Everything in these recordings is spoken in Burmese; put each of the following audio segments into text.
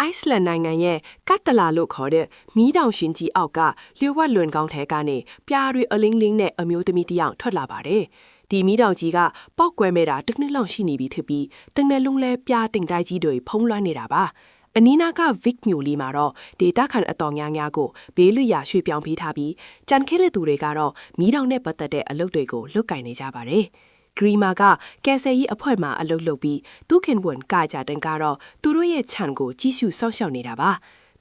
အိုက်စလန်နိုင်ငံရဲ့ကတ်တလာလို့ခေါ်တဲ့မီးတောင်ရှင်ကြီးအောက်ကလျှို့ဝှက်လွန်ကောင်းထဲကနေပြားတွေအလင်းလင်းနဲ့အမျိုးသမီးတစ်ယောက်ထွက်လာပါတယ်။ဒီမီးတောင်ကြီးကပောက်ကွဲမဲ့တာတစ်နှစ်လောက်ရှိနေပြီဖြစ်ပြီးတနေ့လုံးလဲပြားတင်တိုက်ကြီးတွေဖုံးလွှမ်းနေတာပါ။အနီးနားက Vic မြို့လေးမှာတော့ဒေတာခန်အတော်များများကိုဘေးလွတ်ရာရွှေ့ပြောင်းပေးထားပြီးကြံခဲလက်သူတွေကတော့မီးတောင်နဲ့ပတ်သက်တဲ့အလုပ်တွေကိုလုပ်ကင်နေကြပါတယ်။ဂရီမာကကယ်ဆယ်ရေးအဖွဲ့မှအလုပ်လုပ်ပြီးသူခင်ဝန်ကကြတဲ့ကတော့သူတို့ရဲ့ခြံကိုကြီးစုစောင့်ရှောက်နေတာပါ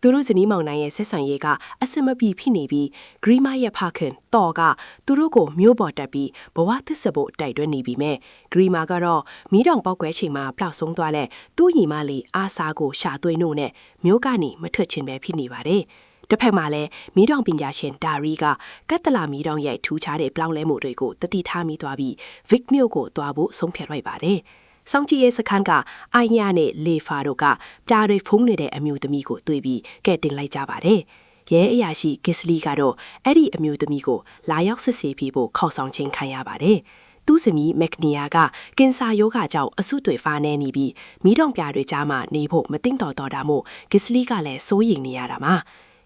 သူတို့ဇနီးမောင်နှံရဲ့ဆက်ဆံရေးကအစမပြေဖြစ်နေပြီးဂရီမာရဲ့ဖခင်တော်ကသူတို့ကိုမျိုးပေါ်တက်ပြီးဘဝသစ်စဖို့တိုက်တွန်းနေပြီးမြဲဂရီမာကတော့မီးတောင်ပေါက်ကွဲချိန်မှာပလောက်ဆုံးသွားတဲ့သူ့ညီမလေးအားစားကိုရှာသွင်းလို့နဲ့မျိုးကနေမထွက်ချင်ပဲဖြစ်နေပါတယ်တစ်ဖက်မှာလည်းမီးတောင်ပညာရှင်ဒါရီကကတ်တလာမီးတောင်ရဲ့ထူးခြားတဲ့ပြောင်းလဲမှုတွေကိုတတိထားမိသွားပြီး Vic မြို့ကိုသွားဖို့ဆုံးဖြတ်လိုက်ပါတယ်။စောင့်ကြည့်ရေးစခန်းကအိုင်ယာနဲ့လေဖာတို့ကပြားတွေဖုံးနေတဲ့အမျိုးသမီးကိုတွေ့ပြီးကဲတင်လိုက်ကြပါတယ်။ရဲအရာရှိဂစ်လီကတော့အဲ့ဒီအမျိုးသမီးကိုလာရောက်စစ်ဆေးပြီးဖို့ခေါ်ဆောင်ခြင်းခံရပါတယ်။သူ့သမီးမက်နီယာကကင်ဆာရောဂါကြောင့်အဆုတွေဖာနေနေပြီးမီးတောင်ပြားတွေကြားမှာနေဖို့မသိတော့တာမို့ဂစ်လီကလည်းစိုးရိမ်နေရတာမှာ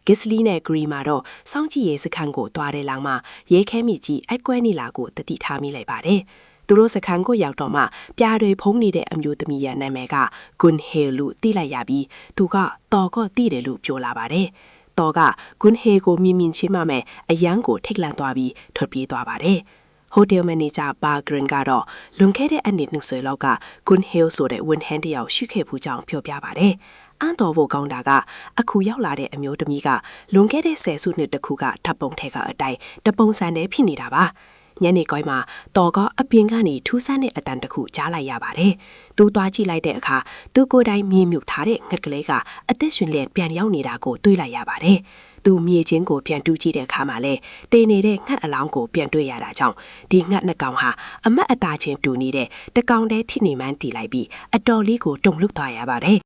ဂစ်လီနဲ့ဂရီမာတော့စောင့်ကြည့်ရေးစခန်းကိုတွားတဲ့လောက်မှာရဲခဲမိကြီးအကွဲနေလာကိုတတိထားမိလိုက်ပါတယ်။သူတို့စခန်းကိုရောက်တော့မှပြားတွေဖုံးနေတဲ့အမျိုးသမီးရဲ့နာမည်ကဂွန်ဟေလို့သိလိုက်ရပြီးသူကတော်ကသိတယ်လို့ပြောလာပါတယ်။တော်ကဂွန်ဟေကိုမြင်ချင်းမှမဲ့အရန်ကိုထိတ်လန့်သွားပြီးထွက်ပြေးသွားပါတယ်။ဟိုတယ်မန်နေဂျာဘာဂရင်ကတော့လွန်ခဲ့တဲ့အနှစ်20လောက်ကဂွန်ဟေဆိုတဲ့ဝန်ဟန်တယောက်ရှိခဲ့မှုကြောင့်ပြောပြပါတယ်။အန်တော်ဖို့ကောင်းတာကအခုရောက်လာတဲ့အမျိုးသမီးကလွန်ခဲ့တဲ့10စုနှစ်တခုကထပ်ပုံထဲကအတိုင်းတပုံစံနဲ့ဖြစ်နေတာပါညနေကိုင်းမှာတော်ကအပြင်ကနေထူးဆန်းတဲ့အတန်တခုကြားလိုက်ရပါတယ်သူသွားကြည့်လိုက်တဲ့အခါသူကိုယ်တိုင်မြေမြုပ်ထားတဲ့ငှက်ကလေးကအသက်ရှင်လျက်ပြန်ရောက်နေတာကိုတွေ့လိုက်ရပါတယ်သူမြေချင်းကိုပြန်တူးကြည့်တဲ့အခါမှာလဲတင်းနေတဲ့ငှက်အလောင်းကိုပြန်တွေ့ရတာကြောင့်ဒီငှက်နှစ်ကောင်ဟာအမတ်အသားချင်းတူနေတဲ့တကောင်တည်းထိနေမှန်းတည်လိုက်ပြီးအတော်လေးကိုတုန်လှုပ်သွားရပါတယ်